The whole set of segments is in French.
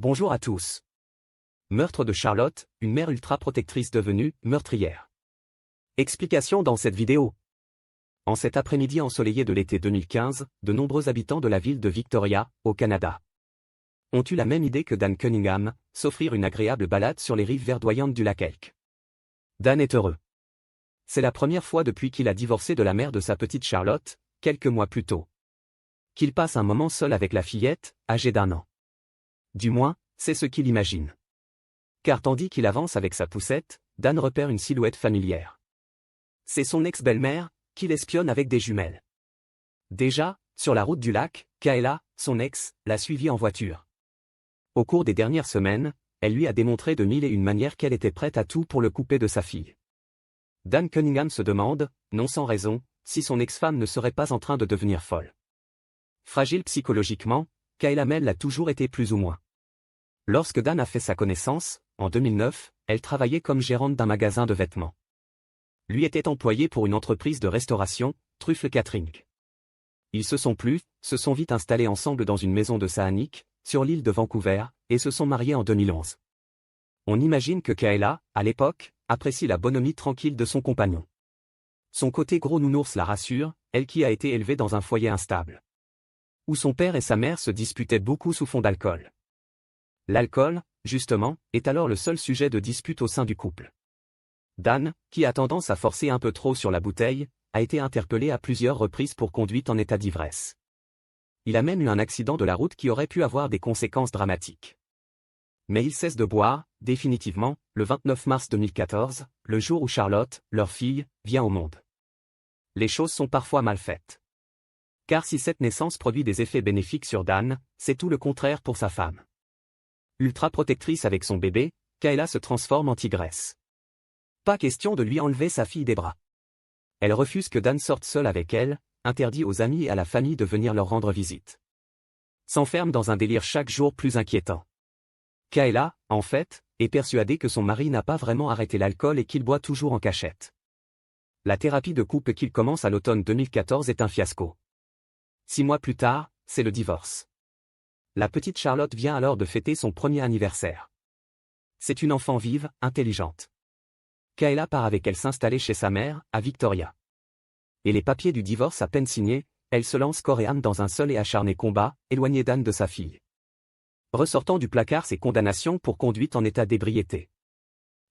Bonjour à tous. Meurtre de Charlotte, une mère ultra protectrice devenue meurtrière. Explication dans cette vidéo. En cet après-midi ensoleillé de l'été 2015, de nombreux habitants de la ville de Victoria, au Canada, ont eu la même idée que Dan Cunningham, s'offrir une agréable balade sur les rives verdoyantes du lac Elk. Dan est heureux. C'est la première fois depuis qu'il a divorcé de la mère de sa petite Charlotte, quelques mois plus tôt, qu'il passe un moment seul avec la fillette, âgée d'1 an. Du moins, c'est ce qu'il imagine. Car tandis qu'il avance avec sa poussette, Dan repère une silhouette familière. C'est son ex-belle-mère, qu'il espionne avec des jumelles. Déjà, sur la route du lac, Kayla, son ex, l'a suivi en voiture. Au cours des dernières semaines, elle lui a démontré de mille et une manières qu'elle était prête à tout pour le couper de sa fille. Dan Cunningham se demande, non sans raison, si son ex-femme ne serait pas en train de devenir folle. Fragile psychologiquement, Kayla Mel l'a toujours été plus ou moins. Lorsque Dan a fait sa connaissance, en 2009, elle travaillait comme gérante d'un magasin de vêtements. Lui était employé pour une entreprise de restauration, Truffle Catering. Ils se sont vite installés ensemble dans une maison de Saanich, sur l'île de Vancouver, et se sont mariés en 2011. On imagine que Kayla, à l'époque, apprécie la bonhomie tranquille de son compagnon. Son côté gros nounours la rassure, elle qui a été élevée dans un foyer instable, où son père et sa mère se disputaient beaucoup sous fond d'alcool. L'alcool, justement, est alors le seul sujet de dispute au sein du couple. Dan, qui a tendance à forcer un peu trop sur la bouteille, a été interpellé à plusieurs reprises pour conduite en état d'ivresse. Il a même eu un accident de la route qui aurait pu avoir des conséquences dramatiques. Mais il cesse de boire, définitivement, le 29 mars 2014, le jour où Charlotte, leur fille, vient au monde. Les choses sont parfois mal faites. Car si cette naissance produit des effets bénéfiques sur Dan, c'est tout le contraire pour sa femme. Ultra protectrice avec son bébé, Kayla se transforme en tigresse. Pas question de lui enlever sa fille des bras. Elle refuse que Dan sorte seul avec elle, interdit aux amis et à la famille de venir leur rendre visite. S'enferme dans un délire chaque jour plus inquiétant. Kayla, en fait, est persuadée que son mari n'a pas vraiment arrêté l'alcool et qu'il boit toujours en cachette. La thérapie de couple qu'il commence à l'automne 2014 est un fiasco. 6 mois plus tard, c'est le divorce. La petite Charlotte vient alors de fêter son premier anniversaire. C'est une enfant vive, intelligente. Kayla part avec elle s'installer chez sa mère, à Victoria. Et les papiers du divorce à peine signés, elle se lance corps et âme dans un seul et acharné combat, éloignée Dan de sa fille. Ressortant du placard ses condamnations pour conduite en état d'ébriété.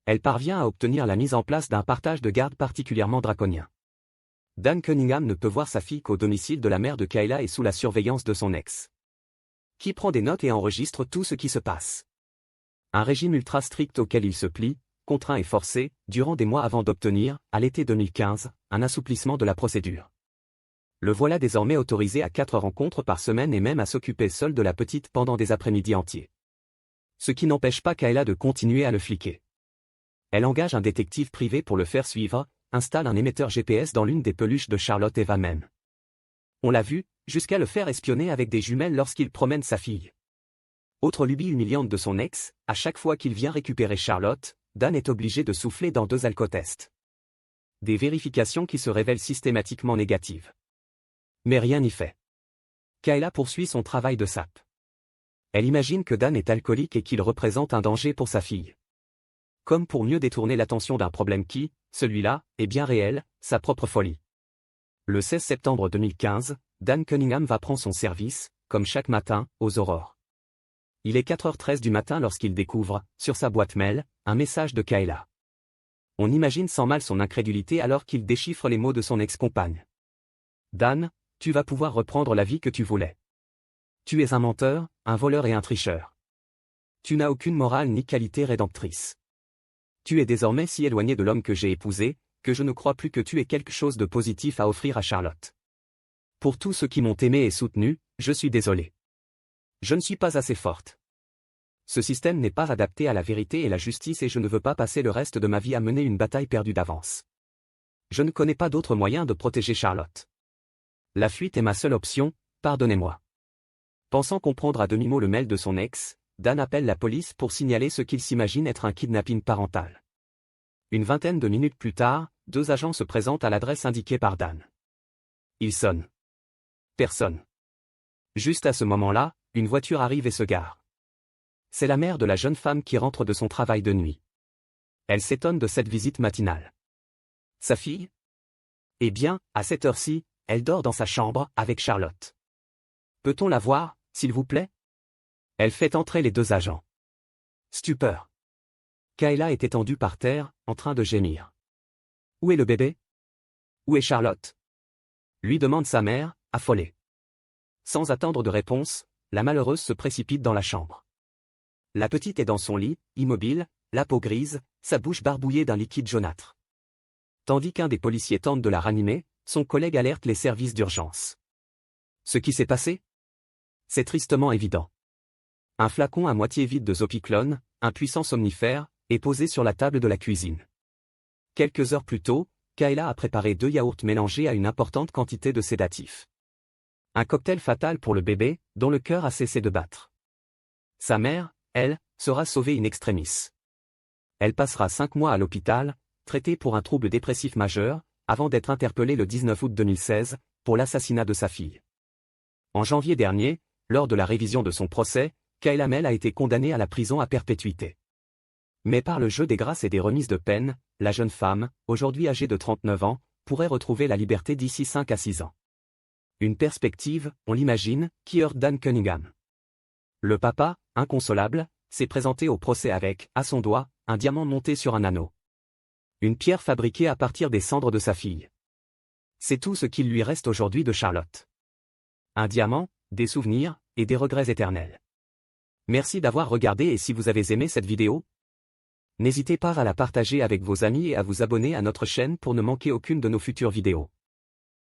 Elle parvient à obtenir la mise en place d'un partage de garde particulièrement draconien. Dan Cunningham ne peut voir sa fille qu'au domicile de la mère de Kayla et sous la surveillance de son ex, qui prend des notes et enregistre tout ce qui se passe. Un régime ultra strict auquel il se plie, contraint et forcé, durant des mois avant d'obtenir, à l'été 2015, un assouplissement de la procédure. Le voilà désormais autorisé à 4 rencontres par semaine et même à s'occuper seul de la petite pendant des après-midi entiers. Ce qui n'empêche pas Kayla de continuer à le fliquer. Elle engage un détective privé pour le faire suivre, installe un émetteur GPS dans l'une des peluches de Charlotte et va même, on l'a vu, jusqu'à le faire espionner avec des jumelles lorsqu'il promène sa fille. Autre lubie humiliante de son ex, à chaque fois qu'il vient récupérer Charlotte, Dan est obligé de souffler dans 2 alcotests. Des vérifications qui se révèlent systématiquement négatives. Mais rien n'y fait. Kayla poursuit son travail de sape. Elle imagine que Dan est alcoolique et qu'il représente un danger pour sa fille. Comme pour mieux détourner l'attention d'un problème qui, celui-là, est bien réel, sa propre folie. Le 16 septembre 2015, Dan Cunningham va prendre son service, comme chaque matin, aux aurores. Il est 4h13 du matin lorsqu'il découvre, sur sa boîte mail, un message de Kayla. On imagine sans mal son incrédulité alors qu'il déchiffre les mots de son ex-compagne. Dan, tu vas pouvoir reprendre la vie que tu voulais. Tu es un menteur, un voleur et un tricheur. Tu n'as aucune morale ni qualité rédemptrice. Tu es désormais si éloigné de l'homme que j'ai épousé, que je ne crois plus que tu aies quelque chose de positif à offrir à Charlotte. Pour tous ceux qui m'ont aimé et soutenu, je suis désolé. Je ne suis pas assez forte. Ce système n'est pas adapté à la vérité et la justice et je ne veux pas passer le reste de ma vie à mener une bataille perdue d'avance. Je ne connais pas d'autre moyen de protéger Charlotte. La fuite est ma seule option, pardonnez-moi. Pensant comprendre à demi-mot le mail de son ex, Dan appelle la police pour signaler ce qu'il s'imagine être un kidnapping parental. Une vingtaine de minutes plus tard, 2 agents se présentent à l'adresse indiquée par Dan. Ils sonnent. Personne. Juste à ce moment-là, une voiture arrive et se gare. c'est la mère de la jeune femme qui rentre de son travail de nuit. Elle s'étonne de cette visite matinale. Sa fille? Eh bien, à cette heure-ci, elle dort dans sa chambre avec Charlotte. Peut-on la voir, s'il vous plaît? Elle fait entrer les deux agents. Stupeur. Kayla est étendue par terre, en train de gémir. Où est le bébé? Où est Charlotte? Lui demande sa mère, affolée. Sans attendre de réponse, la malheureuse se précipite dans la chambre. La petite est dans son lit, immobile, la peau grise, sa bouche barbouillée d'un liquide jaunâtre. Tandis qu'un des policiers tente de la ranimer, son collègue alerte les services d'urgence. Ce qui s'est passé? C'est tristement évident. Un flacon à moitié vide de Zopiclone, un puissant somnifère, est posé sur la table de la cuisine. Quelques heures plus tôt, Kayla a préparé 2 yaourts mélangés à une importante quantité de sédatifs. Un cocktail fatal pour le bébé, dont le cœur a cessé de battre. Sa mère, elle, sera sauvée in extremis. Elle passera 5 mois à l'hôpital, traitée pour un trouble dépressif majeur, avant d'être interpellée le 19 août 2016, pour l'assassinat de sa fille. En janvier dernier, lors de la révision de son procès, Kayla Mell a été condamnée à la prison à perpétuité. Mais par le jeu des grâces et des remises de peine, la jeune femme, aujourd'hui âgée de 39 ans, pourrait retrouver la liberté d'ici 5 à 6 ans. Une perspective, on l'imagine, qui heurte Dan Cunningham. Le papa, inconsolable, s'est présenté au procès avec, à son doigt, un diamant monté sur un anneau. Une pierre fabriquée à partir des cendres de sa fille. C'est tout ce qu'il lui reste aujourd'hui de Charlotte. Un diamant, des souvenirs, et des regrets éternels. Merci d'avoir regardé et si vous avez aimé cette vidéo, n'hésitez pas à la partager avec vos amis et à vous abonner à notre chaîne pour ne manquer aucune de nos futures vidéos.